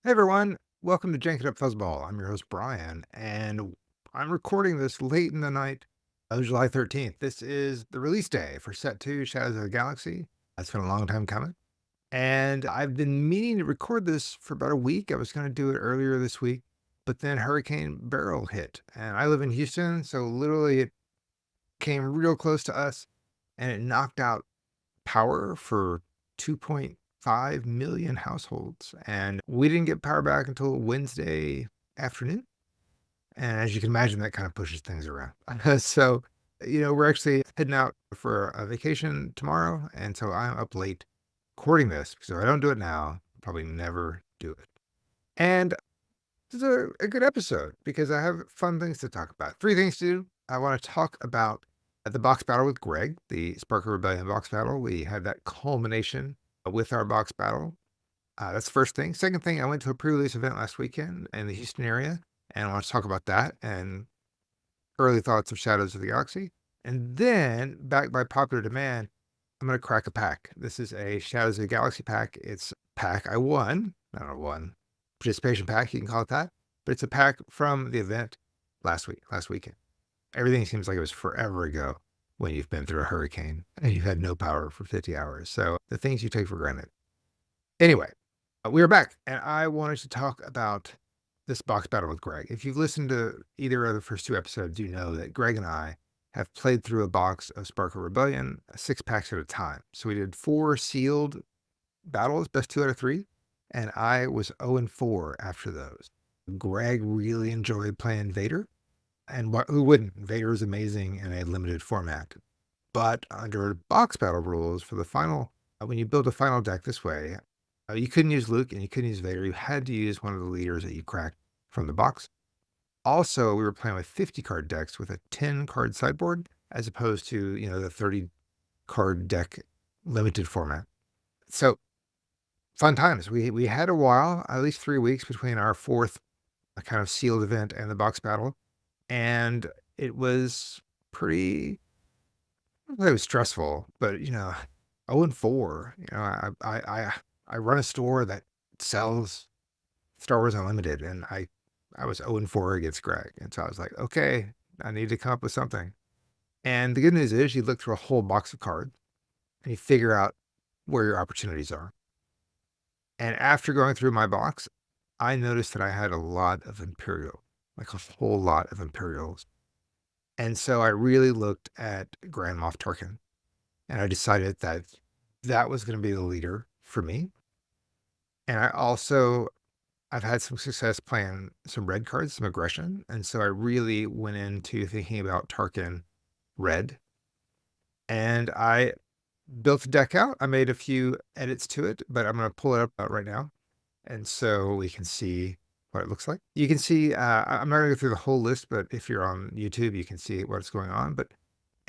Hey everyone, welcome to Jank It Up Fuzzball. I'm your host Brian, and I'm recording this late in the night of July 13th. This is the release day for Set 2 Shadows of the Galaxy. It's been a long time coming, and I've been meaning to record this for about a week. I was going to do it earlier this week, but then Hurricane Beryl hit, and I live in Houston, so literally it came real close to us, and it knocked out power for 2.5 million households, and we didn't get power back until Wednesday afternoon. And as you can imagine, that kind of pushes things around. So, we're actually heading out for a vacation tomorrow, and so I'm up late recording this because if I don't do it now, I'll probably never do it. And this is a good episode because I have fun things to talk about. Three things to do. I want to talk about the box battle with Greg, the Spark of Rebellion box battle. We had that culmination with our box battle. That's the first thing. Second thing, I went to a pre-release event last weekend in the Houston area, and I want to talk about that and early thoughts of Shadows of the Galaxy. And then, backed by popular demand, I'm going to crack a pack. This is a Shadows of the Galaxy pack. It's a pack I won, not a one participation pack, you can call it that, but it's a pack from the event last weekend. Everything seems like it was forever ago when you've been through a hurricane and you've had no power for 50 hours. So the things you take for granted. Anyway, we are back, and I wanted to talk about this box battle with Greg. If you've listened to either of the first two episodes, you know that Greg and I have played through a box of Sparkle Rebellion, 6 packs at a time. So we did 4 sealed battles, best 2 out of 3, and I was 0-4 after those. Greg really enjoyed playing Vader, and who wouldn't? Vader is amazing in a limited format. But under box battle rules for the final, when you build a final deck this way, you couldn't use Luke and you couldn't use Vader. You had to use one of the leaders that you cracked from the box. Also, we were playing with 50 card decks with a 10 card sideboard, as opposed to, the 30 card deck limited format. So fun times. We had a while, at least 3 weeks between our fourth kind of sealed event and the box battle. And it was pretty, I don't know, it was stressful, but 0-4. I run a store that sells Star Wars Unlimited, and I was 0-4 against Greg, and so I was like, okay, I need to come up with something. And the good news is, you look through a whole box of cards, and you figure out where your opportunities are. And after going through my box, I noticed that I had a lot of Imperial, like a whole lot of Imperials. And so I really looked at Grand Moff Tarkin, and I decided that that was going to be the leader for me. And I've had some success playing some red cards, some aggression. And so I really went into thinking about Tarkin red. And I built the deck out. I made a few edits to it, but I'm going to pull it up right now. And so we can see what it looks like. You can see, I'm not going to go through the whole list, but if you're on YouTube, you can see what's going on. But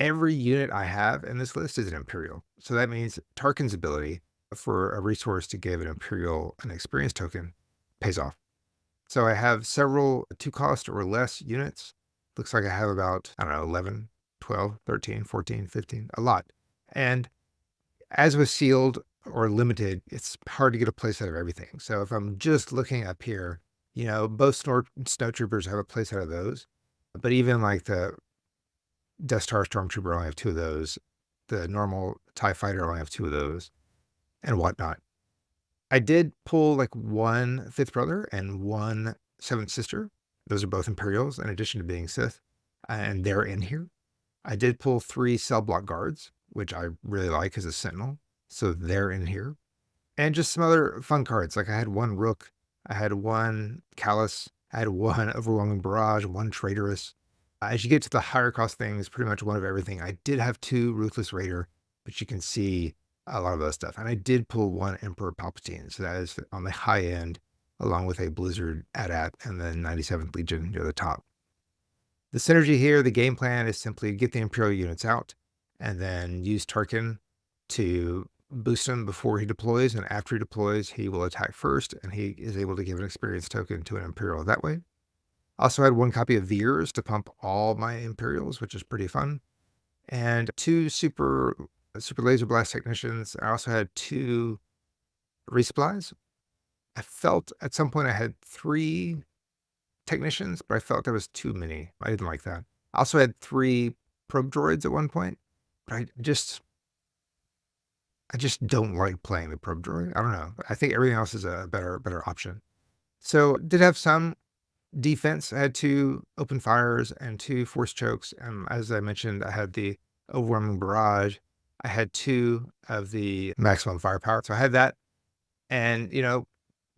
every unit I have in this list is an Imperial. So that means Tarkin's ability for a resource to give an Imperial an experience token pays off. So I have several 2-cost or less units. Looks like I have about, 11, 12, 13, 14, 15, a lot. And as with sealed or limited, it's hard to get a place out of everything. So if I'm just looking up here, both snowtroopers have a place out of those. But even like the Death Star Stormtrooper, I only have 2 of those. The normal TIE Fighter, I only have 2 of those, and whatnot. I did pull like 1 fifth brother and 1 seventh sister. Those are both Imperials, in addition to being Sith, and they're in here. I did pull 3 cell block guards, which I really like as a Sentinel, so they're in here. And just some other fun cards, like I had 1 Rook, I had 1 Callus, I had 1 Overwhelming Barrage, 1 Traitorous. As you get to the higher cost things, pretty much 1 of everything. I did have 2 Ruthless Raider, but you can see a lot of those stuff. And I did pull 1 Emperor Palpatine, so that is on the high end, along with a Blizzard AT-AT and the 97th Legion near the top. The synergy here, the game plan is simply get the Imperial units out and then use Tarkin to boost him before he deploys. And after he deploys, he will attack first, and he is able to give an experience token to an Imperial that way. Also had 1 copy of Veers to pump all my Imperials, which is pretty fun. And 2 super laser blast technicians. I also had 2 resupplies. I felt at some point I had 3 technicians, but I felt that was too many. I didn't like that. I also had 3 probe droids at one point, but I just don't like playing the probe droid. I don't know. I think everything else is a better option. So, did have some defense. I had 2 open fires and 2 force chokes. As I mentioned, I had the overwhelming barrage. I had 2 of the maximum firepower. So I had that, and,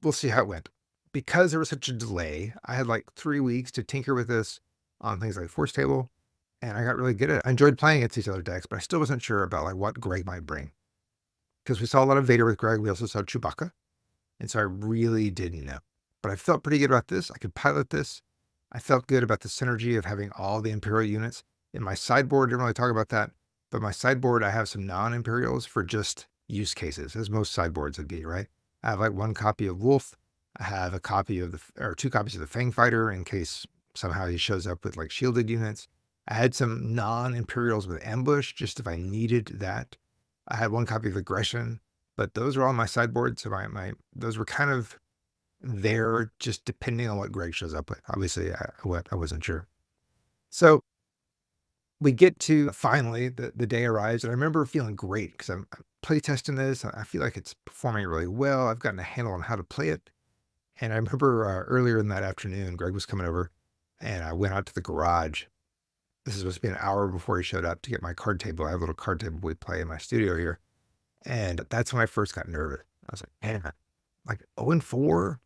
we'll see how it went. Because there was such a delay, I had, like, 3 weeks to tinker with this on things like Force Table, and I got really good at it. I enjoyed playing against these other decks, but I still wasn't sure about, like, what Greg might bring. Because we saw a lot of Vader with Greg, we also saw Chewbacca, and so I really didn't know. But I felt pretty good about this. I could pilot this. I felt good about the synergy of having all the Imperial units. In my sideboard, didn't really talk about that, but my sideboard, I have some non-Imperials for just use cases, as most sideboards would be, right? I have like 1 copy of Wolf. I have a copy of or 2 copies of the Fang Fighter in case somehow he shows up with like shielded units. I had some non-Imperials with Ambush just if I needed that. I had 1 copy of Aggression, but those are all my sideboard, so those were kind of there just depending on what Greg shows up with. Obviously, I wasn't sure. So we get to finally the day arrives, and I remember feeling great because I'm play testing this. I feel like it's performing really well. I've gotten a handle on how to play it. And I remember earlier in that afternoon, Greg was coming over, and I went out to the garage. This is supposed to be an hour before he showed up to get my card table. I have a little card table we play in my studio here. And that's when I first got nervous. I was like, man, like 0-4.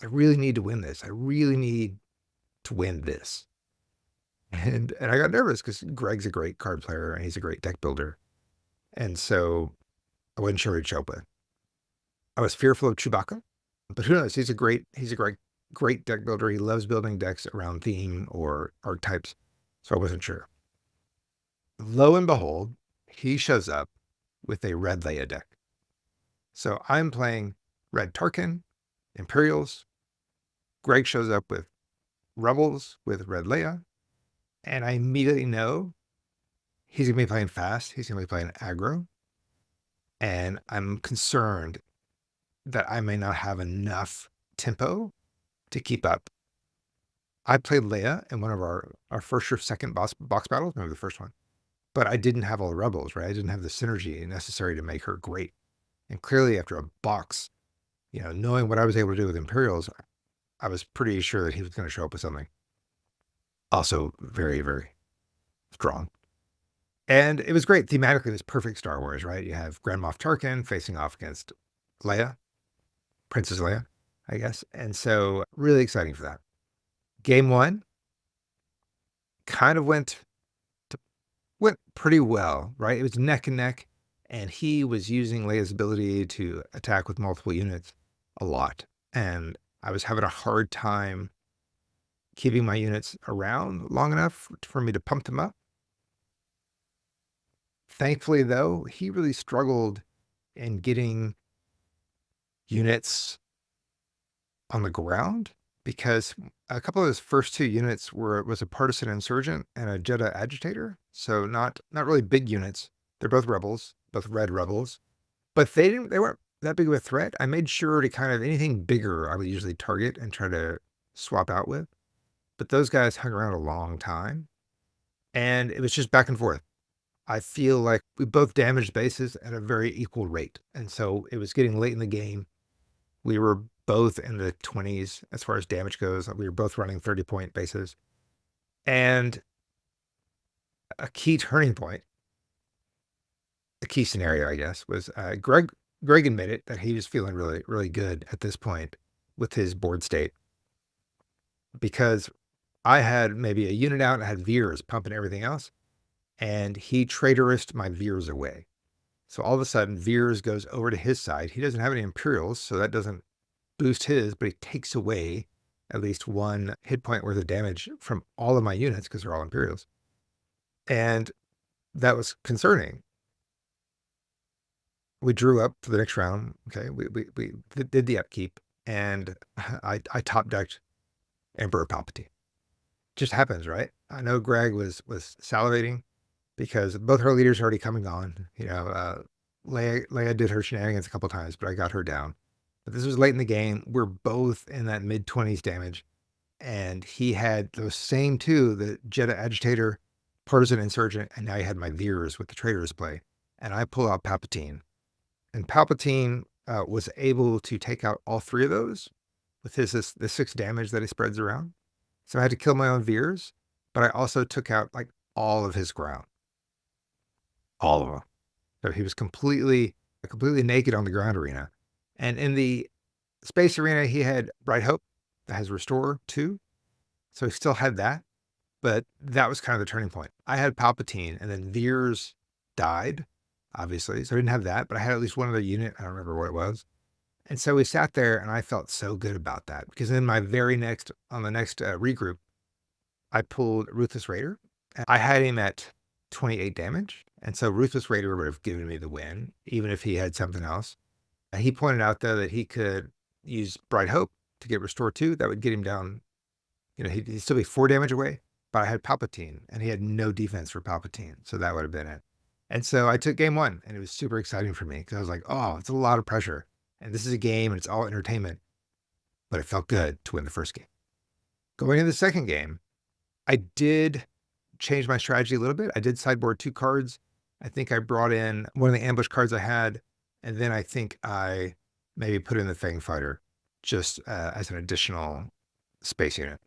I really need to win this. I really need to win this. And I got nervous because Greg's a great card player and he's a great deck builder. And so I wasn't sure he'd show up with. I was fearful of Chewbacca, but who knows? He's a great deck builder. He loves building decks around theme or archetypes. So I wasn't sure. Lo and behold, he shows up with a red Leia deck. So I'm playing red Tarkin, Imperials. Greg shows up with Rebels with red Leia. And I immediately know he's going to be playing fast. He's going to be playing aggro. And I'm concerned that I may not have enough tempo to keep up. I played Leia in one of our first or second box battles, maybe the first one. But I didn't have all the rebels, right? I didn't have the synergy necessary to make her great. And clearly after a box, knowing what I was able to do with Imperials, I was pretty sure that he was going to show up with something. Also very, very strong. And it was great. Thematically, it was perfect Star Wars, right? You have Grand Moff Tarkin facing off against Leia, Princess Leia, I guess. And so really exciting for that. Game 1 kind of went pretty well, right? It was neck and neck, and he was using Leia's ability to attack with multiple units a lot. And I was having a hard time keeping my units around long enough for me to pump them up. Thankfully, though, he really struggled in getting units on the ground because a couple of his first 2 units was a partisan insurgent and a Jedha agitator. So not really big units. They're both rebels, both red rebels, but they weren't that big of a threat. I made sure to kind of anything bigger I would usually target and try to swap out with. But those guys hung around a long time, and it was just back and forth. I feel like we both damaged bases at a very equal rate. And so it was getting late in the game. We were both in the 20s as far as damage goes. We were both running 30-point bases. And a key turning point, the key scenario, I guess, was Greg admitted that he was feeling really, really good at this point with his board state because I had maybe a unit out and I had Veers pumping everything else. And he traitorous my Veers away. So all of a sudden, Veers goes over to his side. He doesn't have any Imperials, so that doesn't boost his, but he takes away at least 1 hit point worth of damage from all of my units because they're all Imperials. And that was concerning. We drew up for the next round. Okay, we did the upkeep, and I top decked Emperor Palpatine. Just happens, right? I know Greg was salivating because both her leaders are already coming on. Leia did her shenanigans a couple times, but I got her down. This was late in the game. We're both in that mid-20s damage, and he had those same 2, the Jetta Agitator, Partisan Insurgent, and now he had my Veers with the Traitor's Play, and I pull out Palpatine. And Palpatine, was able to take out all 3 of those with the 6 damage that he spreads around. So I had to kill my own Veers, but I also took out, like, all of his ground. All of them. So he was completely naked on the ground arena. And in the space arena, he had Bright Hope that has Restore too. So he still had that, but that was kind of the turning point. I had Palpatine, and then Veers died, obviously. So I didn't have that, but I had at least one other unit. I don't remember what it was. And so we sat there, and I felt so good about that because then on the next regroup, I pulled Ruthless Raider. And I had him at 28 damage. And so Ruthless Raider would have given me the win, even if he had something else. He pointed out, though, that he could use Bright Hope to get Restore 2. That would get him down. He'd still be 4 damage away, but I had Palpatine, and he had no defense for Palpatine. So that would have been it. And so I took game 1, and it was super exciting for me because I was like, oh, it's a lot of pressure. And this is a game, and it's all entertainment. But it felt good to win the first game. Going into the second game, I did change my strategy a little bit. I did sideboard 2 cards. I think I brought in one of the ambush cards I had, and then I think I maybe put in the Fang Fighter just as an additional space unit.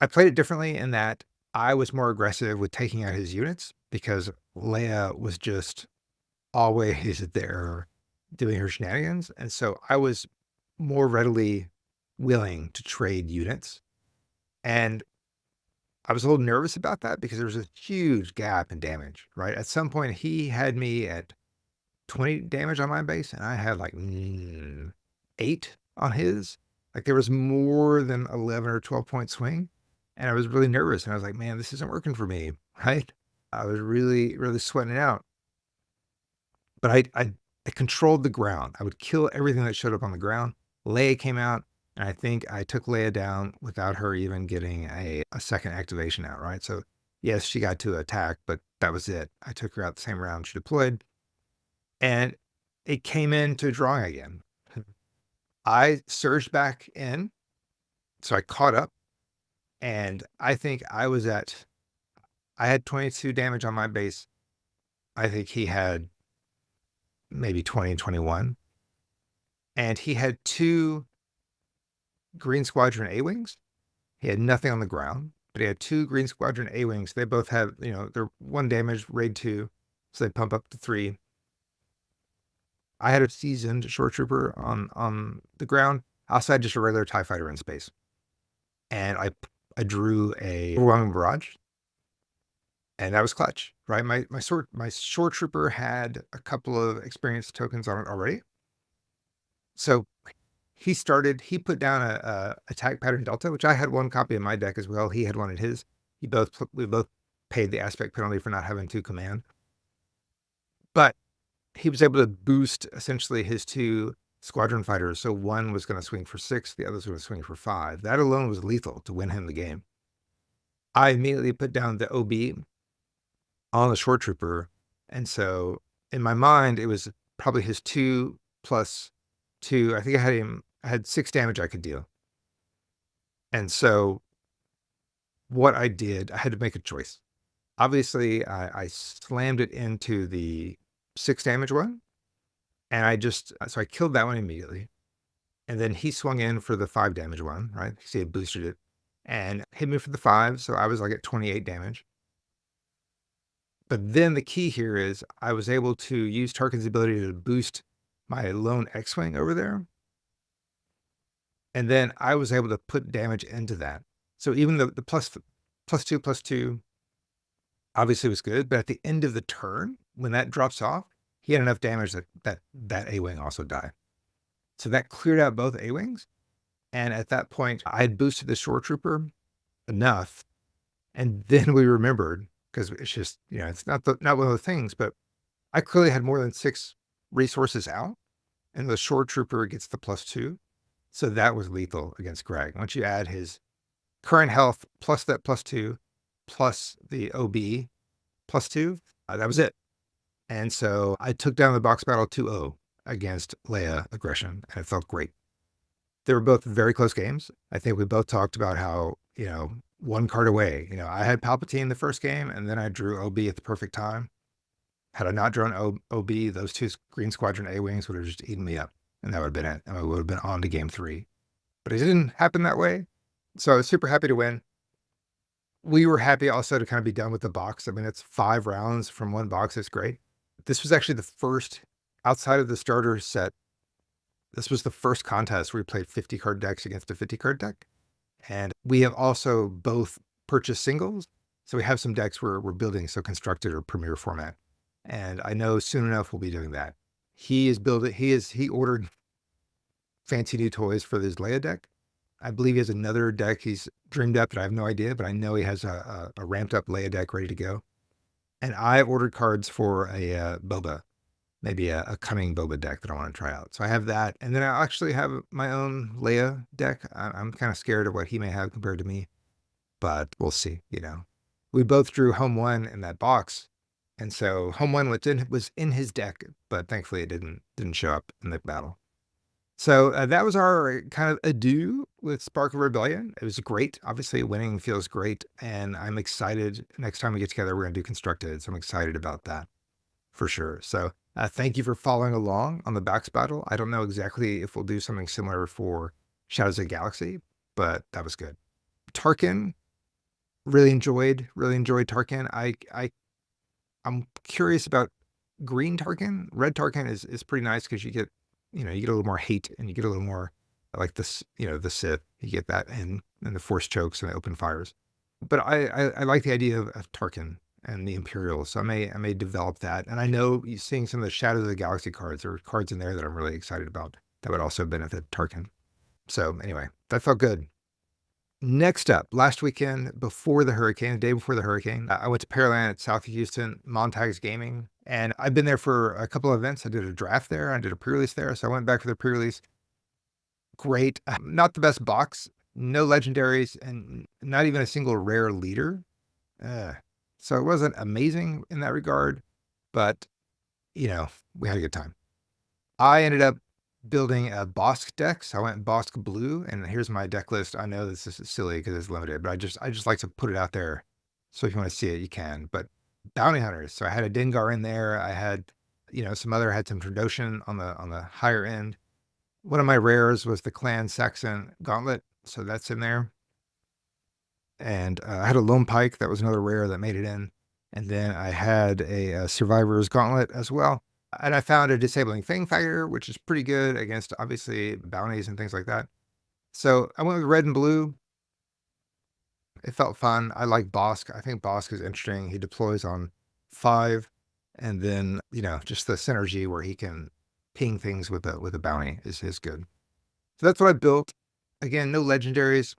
I played it differently in that I was more aggressive with taking out his units because Leia was just always there doing her shenanigans. And so I was more readily willing to trade units. And I was a little nervous about that because there was a huge gap in damage, right? At some point, he had me at 20 damage on my base, and I had like 8 on his. Like there was more than 11 or 12 point swing. And I was really nervous. And I was like, man, this isn't working for me, right? I was really, really sweating it out. But I controlled the ground. I would kill everything that showed up on the ground. Leia came out, and I think I took Leia down without her even getting a second activation out, right? So, yes, she got to attack, but that was it. I took her out the same round she deployed, and it came into drawing again. I surged back in, so I caught up, and I think I had 22 damage on my base. I think he had maybe 20 and 21. And he had 2 Green Squadron A-Wings. He had nothing on the ground, but he had 2 Green Squadron A-Wings. They both have, they're 1 damage, raid 2, so they pump up to 3. I had a seasoned shore trooper on the ground. I also had just a regular TIE fighter in space. And I drew a overwhelming barrage. And that was clutch, right? My shore trooper had a couple of experience tokens on it already. So he put down a attack pattern delta, which I had 1 copy in my deck as well. He had 1 in his. We both paid the aspect penalty for not having 2 command. But he was able to boost essentially his 2 squadron fighters. So 1 was going to swing for 6, the other was going to swing for 5. That alone was lethal to win him the game. I immediately put down the OB on the shore trooper. And so in my mind, it was probably his 2 plus 2. I think I had 6 damage I could deal. And so what I did, I had to make a choice. Obviously, I slammed it into the 6 damage one. And so I killed that one immediately. And then he swung in for the 5 damage one, right? Because he had boosted it and hit me for the 5. So I was like at 28 damage. But then the key here is I was able to use Tarkin's ability to boost my lone X-Wing over there. And then I was able to put damage into that. So even the plus 2 obviously was good. But at the end of the turn, when that drops off, he had enough damage that A-Wing also died. So that cleared out both A-Wings. And at that point, I had boosted the shore trooper enough. And then we remembered, because it's just, it's not one of the things, but I clearly had more than 6 resources out, and the shore trooper gets the plus 2. So that was lethal against Greg. Once you add his current health plus that plus 2, plus the OB plus 2, that was it. And so I took down the box battle 2-0. against Leia aggression, and it felt great. They were both very close games. I think we both talked about how, one card away. I had Palpatine the first game, and then I drew OB at the perfect time. Had I not drawn OB, those two Green Squadron A-Wings would have just eaten me up, and that would have been it. And I would have been on to game 3. But it didn't happen that way. So I was super happy to win. We were happy also to kind of be done with the box. I mean, it's 5 rounds from one box. It's great. This was actually the first, outside of the starter set, this was the first contest where we played 50 card decks against a 50 card deck. And we have also both purchased singles. So we have some decks we're building, so constructed or premier format. And I know soon enough we'll be doing that. He ordered fancy new toys for this Leia deck. I believe he has another deck he's dreamed up that I have no idea, but I know he has a ramped up Leia deck ready to go. And I ordered cards for a Boba, maybe a coming Boba deck that I want to try out. So I have that. And then I actually have my own Leia deck. I'm kind of scared of what he may have compared to me, but we'll see. We both drew home 1 in that box. And so home 1 was in his deck, but thankfully it didn't show up in the battle. So that was our kind of adieu with Spark of Rebellion. It was great. Obviously, winning feels great. And I'm excited. Next time we get together, we're going to do Constructed. So I'm excited about that for sure. So thank you for following along on the Backs battle. I don't know exactly if we'll do something similar for Shadows of the Galaxy, but that was good. Tarkin, really enjoyed Tarkin. I'm curious about green Tarkin. Red Tarkin is pretty nice because you get a little more hate and you get a little more like this, the Sith. You get that and the Force chokes and the open fires. But I like the idea of Tarkin and the Imperials. So I may develop that. And I know seeing some of the Shadows of the Galaxy cards, there are cards in there that I'm really excited about that would also benefit Tarkin. So anyway, that felt good. Next up, last weekend before the hurricane, the day before the hurricane, I went to Pearland at South Houston, Montags Gaming, and I've been there for a couple of events. I did a draft there. I did a pre-release there. So I went back for the pre-release. Great. Not the best box, no legendaries, and not even a single rare leader. So it wasn't amazing in that regard, but, we had a good time. I ended up building a Bosk deck. So I went Bosk blue, and here's my deck list. I know this is silly because it's limited, but I just like to put it out there. So if you want to see it, you can. But bounty hunters. So I had a Dengar in there. I had, some Trandoshan on the higher end. One of my rares was the Clan Saxon Gauntlet. So that's in there. And I had a Lone Pike. That was another rare that made it in. And then I had a Survivor's Gauntlet as well. And I found a Disabling Fang Fighter, which is pretty good against, obviously, bounties and things like that. So I went with red and blue. It felt fun. I like Bosk. I think Bosk is interesting. He deploys on 5. And then, just the synergy where he can ping things with a bounty is good. So that's what I built. Again, no legendaries.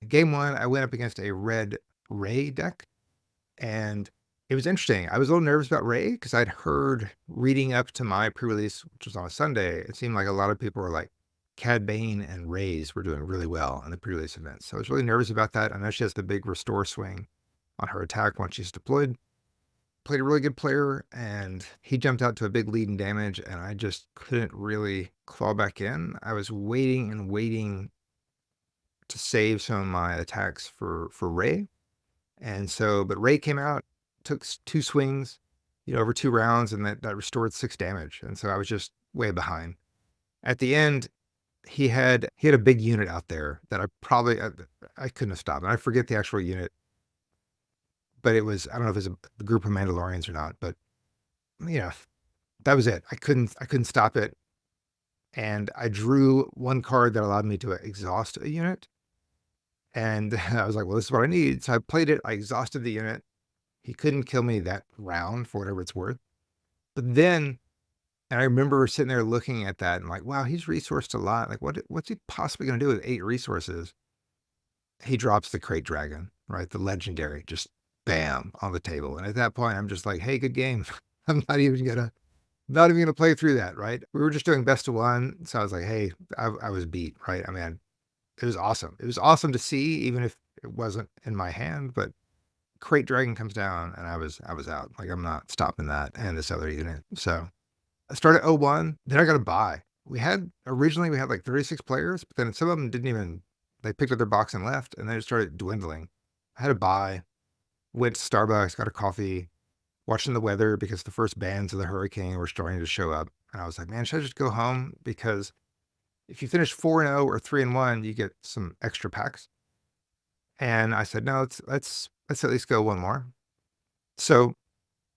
Game 1, I went up against a red Ray deck. And it was interesting. I was a little nervous about Ray because I'd heard reading up to my pre-release, which was on a Sunday, it seemed like a lot of people were like, Cad Bane and Rays were doing really well in the pre-release event. So I was really nervous about that. I know she has the big restore swing on her attack once she's deployed. Played a really good player, and he jumped out to a big lead in damage, and I just couldn't really claw back in. I was waiting and waiting to save some of my attacks for Ray. And so, but Ray came out, took 2 swings, over 2 rounds, and that restored 6 damage. And so I was just way behind. At the end, he had a big unit out there that I couldn't have stopped. And I forget the actual unit, but it was, I don't know if it was a group of Mandalorians or not, but that was it. I couldn't stop it. And I drew 1 card that allowed me to exhaust a unit. And I was like, well, this is what I need. So I played it. I exhausted the unit. He couldn't kill me that round for whatever it's worth. But then, and I remember sitting there looking at that and like, wow, he's resourced a lot. Like, what's he possibly going to do with 8 resources? He drops the Crate Dragon, right? The legendary, just bam on the table. And at that point, I'm just like, hey, good game. I'm not even gonna play through that, right? We were just doing best of 1. So I was like, hey, I was beat, right? I mean, it was awesome. It was awesome to see, even if it wasn't in my hand, but Crate Dragon comes down and I was out. Like, I'm not stopping that and this other unit. So I started 0-1, then I got a bye. Originally we had like 36 players, but then some of them didn't even, they picked up their box and left, and then it started dwindling. I had a bye, went to Starbucks, got a coffee, watching the weather because the first bands of the hurricane were starting to show up. And I was like, man, should I just go home? Because if you finish 4-0 or 3-1, you get some extra packs. And I said, no, let's at least go one more. So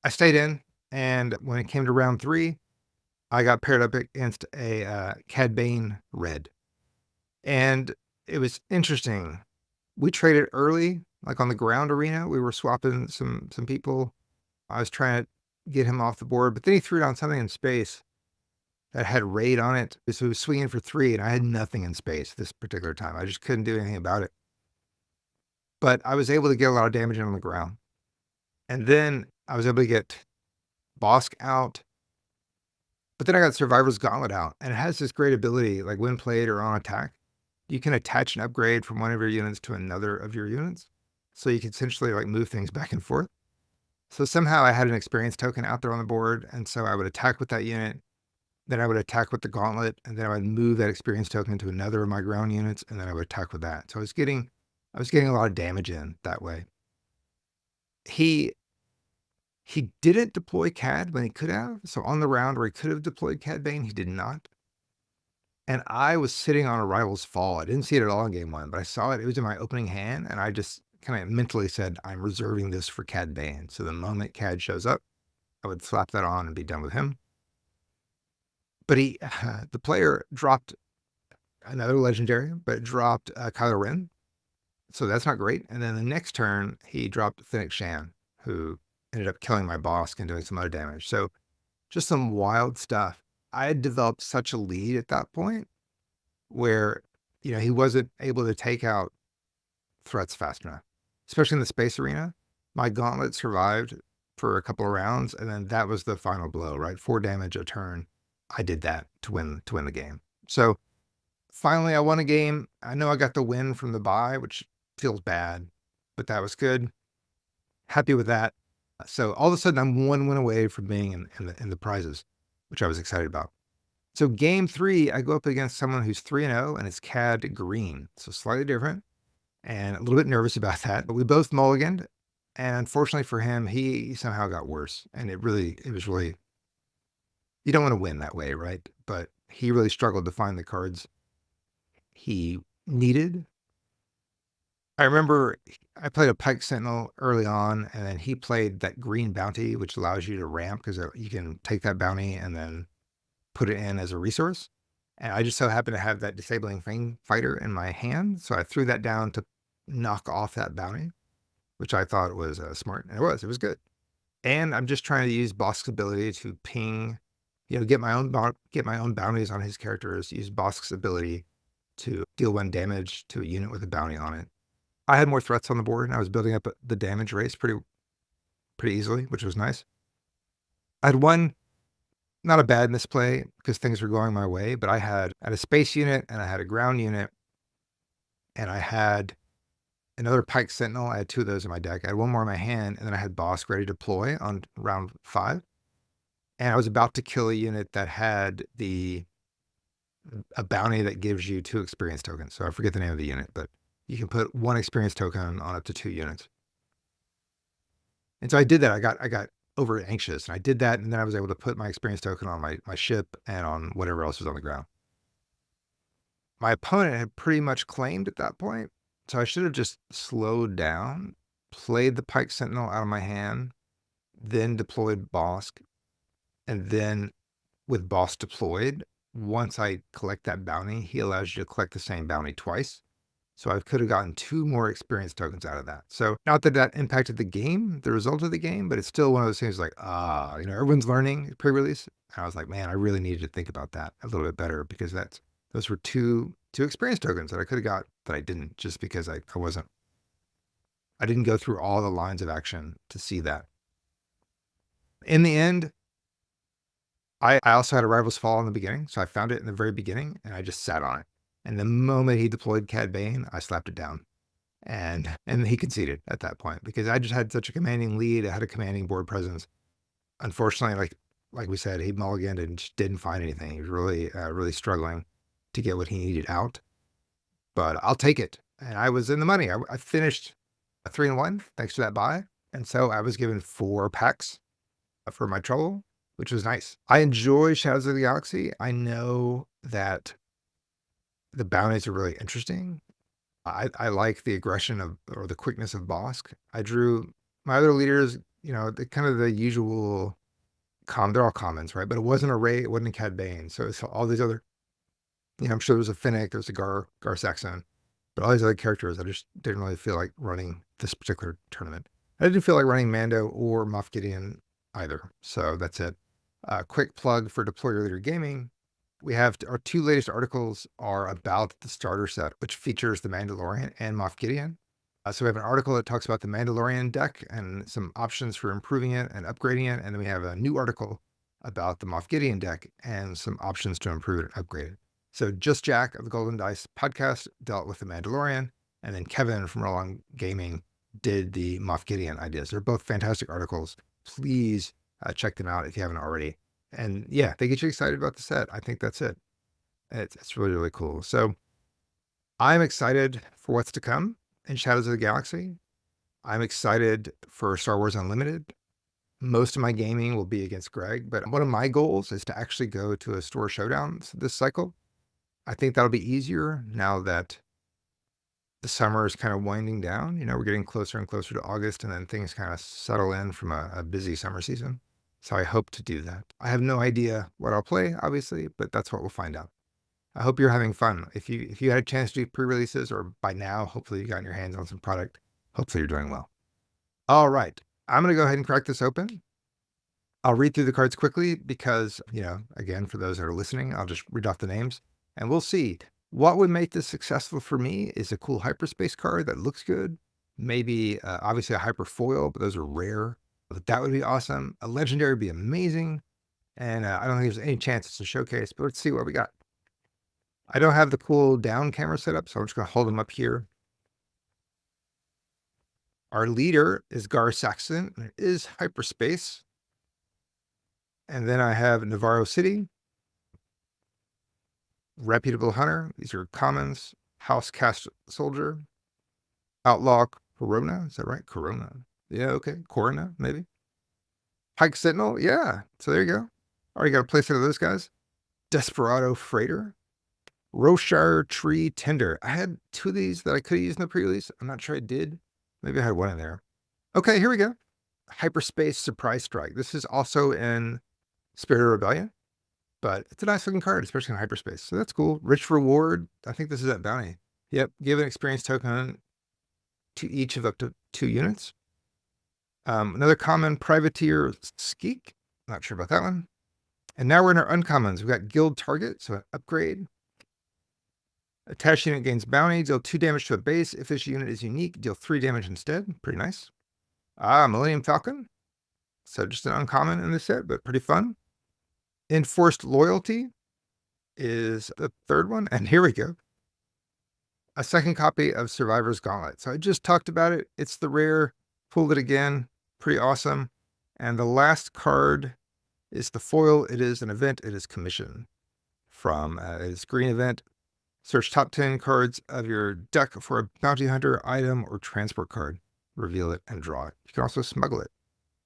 I stayed in, and when it came to round 3, I got paired up against a Cad Bane red. And it was interesting. We traded early, like on the ground arena. We were swapping some people. I was trying to get him off the board, but then he threw down something in space that had raid on it. So he was swinging for 3, and I had nothing in space this particular time. I just couldn't do anything about it. But I was able to get a lot of damage in on the ground. And then I was able to get Bosk out. But then I got Survivor's Gauntlet out, and it has this great ability, like when played or on attack, you can attach an upgrade from one of your units to another of your units. So you can essentially like move things back and forth. So somehow I had an experience token out there on the board, and so I would attack with that unit, then I would attack with the gauntlet, and then I would move that experience token to another of my ground units, and then I would attack with that. So I was getting a lot of damage in that way. He didn't deploy Cad when he could have. So on the round where he could have deployed Cad Bane, he did not. And I was sitting on a rival's fall. I didn't see it at all in game 1, but I saw it. It was in my opening hand, and I just kind of mentally said, I'm reserving this for Cad Bane. So the moment Cad shows up, I would slap that on and be done with him. But the player dropped another legendary, but dropped Kylo Ren. So that's not great. And then the next turn, he dropped Fennec Shan, who ended up killing my boss and doing some other damage. So just some wild stuff. I had developed such a lead at that point where, he wasn't able to take out threats fast enough, especially in the space arena. My gauntlet survived for a couple of rounds, and then that was the final blow, right? 4 damage a turn. I did that to win the game. So finally I won a game. I know I got the win from the bye, which feels bad, but that was good. Happy with that. So all of a sudden I'm 1 win away from being in the prizes, which I was excited about. So game 3, I go up against someone who's 3-0, and it's Cad Green. So slightly different and a little bit nervous about that, but we both mulliganed. And unfortunately for him, he somehow got worse. And it was really, you don't want to win that way, right? But he really struggled to find the cards he needed. I remember I played a Pike Sentinel early on, and then he played that green bounty, which allows you to ramp because you can take that bounty and then put it in as a resource. And I just so happened to have that disabling Fang fighter in my hand. So I threw that down to knock off that bounty, which I thought was smart. And it was good. And I'm just trying to use Bosk's ability to ping, get my own bounties on his characters, use Bosk's ability to deal 1 damage to a unit with a bounty on it. I had more threats on the board, and I was building up the damage race pretty easily, which was nice. I had one, not a bad misplay because things were going my way, but I had a space unit, and I had a ground unit, and I had another Pike Sentinel. I had 2 of those in my deck. I had 1 more in my hand, and then I had Bosk ready to deploy on round 5. And I was about to kill a unit that had a bounty that gives you 2 experience tokens. So I forget the name of the unit, but you can put 1 experience token on up to 2 units. And so I did that. I got over anxious, and I did that, and then I was able to put my experience token on my ship and on whatever else was on the ground. My opponent had pretty much claimed at that point, so I should have just slowed down, played the Pike Sentinel out of my hand, then deployed Bosk, and then with Bosk deployed, once I collect that bounty, he allows you to collect the same bounty twice. So I could have gotten 2 more experience tokens out of that. So not that impacted the game, the result of the game, but it's still one of those things like, everyone's learning pre-release. And I was like, man, I really needed to think about that a little bit better because those were two experience tokens that I could have got that I didn't, just because I didn't go through all the lines of action to see that. In the end, I also had a Rival's Fall in the beginning. So I found it in the very beginning, and I just sat on it. And the moment he deployed Cad Bane, I slapped it down. And he conceded at that point because I just had such a commanding lead. I had a commanding board presence. Unfortunately, like like we said, he mulliganed and just didn't find anything. He was really, really struggling to get what he needed out, but I'll take it. And I was in the money. I finished a 3-in-1 thanks to that buy. And so I was given 4 packs for my trouble, which was nice. I enjoy Shadows of the Galaxy. I know that the bounties are really interesting. I like the aggression of or the quickness of Bosk. I drew my other leaders, the kind of the usual they're all commons, right? But it wasn't a Ray, it wasn't a Cad Bane. So it's all these other, I'm sure there's a Finnick, there's a Gar Saxon, but all these other characters, I just didn't really feel like running this particular tournament. I didn't feel like running Mando or Moff Gideon either. So that's it. Quick plug for Deploy Your Leader Gaming. We have our 2 latest articles are about the starter set, which features the Mandalorian and Moff Gideon. So we have an article that talks about the Mandalorian deck and some options for improving it and upgrading it. And then we have a new article about the Moff Gideon deck and some options to improve it and upgrade it. So Just Jack of the Golden Dice podcast dealt with the Mandalorian, and then Kevin from Roll Gaming did the Moff Gideon ideas. They're both fantastic articles. Please check them out if you haven't already. And yeah, they get you excited about the set. I think that's it. It's really, really cool. So I'm excited for what's to come in Shadows of the Galaxy. I'm excited for Star Wars Unlimited. Most of my gaming will be against Greg, but one of my goals is to actually go to a store showdown this cycle. I think that'll be easier now that the summer is kind of winding down. We're getting closer and closer to August, and then things kind of settle in from a busy summer season. So I hope to do that. I have no idea what I'll play, obviously, but that's what we'll find out. I hope you're having fun. If you had a chance to do pre-releases, or by now, hopefully you got your hands on some product. Hopefully you're doing well. All right. I'm going to go ahead and crack this open. I'll read through the cards quickly because, again, for those that are listening, I'll just read off the names and we'll see. What would make this successful for me is a cool hyperspace card that looks good. Maybe, obviously, a hyper foil, but those are rare. But that would be awesome. A legendary would be amazing. And I don't think there's any chance it's a showcase, but let's see what we got. I don't have the cool down camera set up, so I'm just going to hold them up here. Our leader is Gar Saxon, and it is hyperspace. And then I have Navarro City, Reputable Hunter. These are commons. House Cast Soldier, Outlaw Corona. Is that right? Corona. Yeah, okay. Corona, maybe. Pike Sentinel. Yeah. So there you go. Already got a place of those guys. Desperado Freighter. Roshire Tree Tender. I had 2 of these that I could have used in the pre-release. I'm not sure I did. Maybe I had 1 in there. Okay, here we go. Hyperspace Surprise Strike. This is also in Spirit of Rebellion, but it's a nice looking card, especially in hyperspace. So that's cool. Rich Reward. I think this is at Bounty. Yep. Give an experience token to each of up to 2 units. Another common, Privateer Skeek. Not sure about that one. And now we're in our uncommons. We've got Guild Target, so an upgrade. Attached unit gains bounty, deal 2 damage to a base. If this unit is unique, deal 3 damage instead. Pretty nice. Millennium Falcon. So just an uncommon in this set, but pretty fun. Enforced Loyalty is the 3rd one. And here we go. A second copy of Survivor's Gauntlet. So I just talked about it. It's the rare. Pulled it again. Pretty awesome. And the last card is the foil. It is an event. It is commission from its green event. Search top 10 cards of your deck for a bounty hunter, item, or transport card. Reveal it and draw it. You can also smuggle it.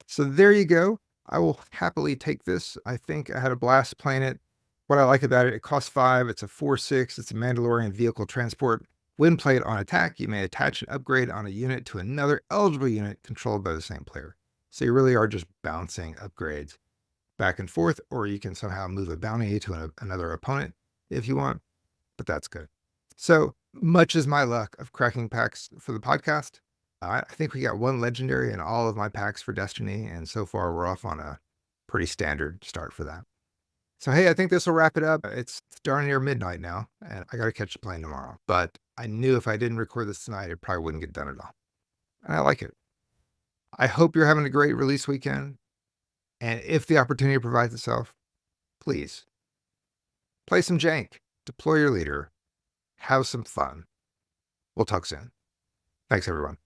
So there you go. I will happily take this. I think I had a blast playing it. What I like about it, it costs 5. It's a 4/6. It's a Mandalorian vehicle transport. When played on attack, you may attach an upgrade on a unit to another eligible unit controlled by the same player. So you really are just bouncing upgrades back and forth, or you can somehow move a bounty to another opponent if you want. But that's good. So much is my luck of cracking packs for the podcast. I think we got 1 legendary in all of my packs for Destiny, and so far we're off on a pretty standard start for that. So hey, I think this will wrap it up. It's darn near midnight now, and I got to catch the plane tomorrow. But I knew if I didn't record this tonight, it probably wouldn't get done at all. And I like it. I hope you're having a great release weekend. And if the opportunity provides itself, please play some jank. Deploy your leader. Have some fun. We'll talk soon. Thanks, everyone.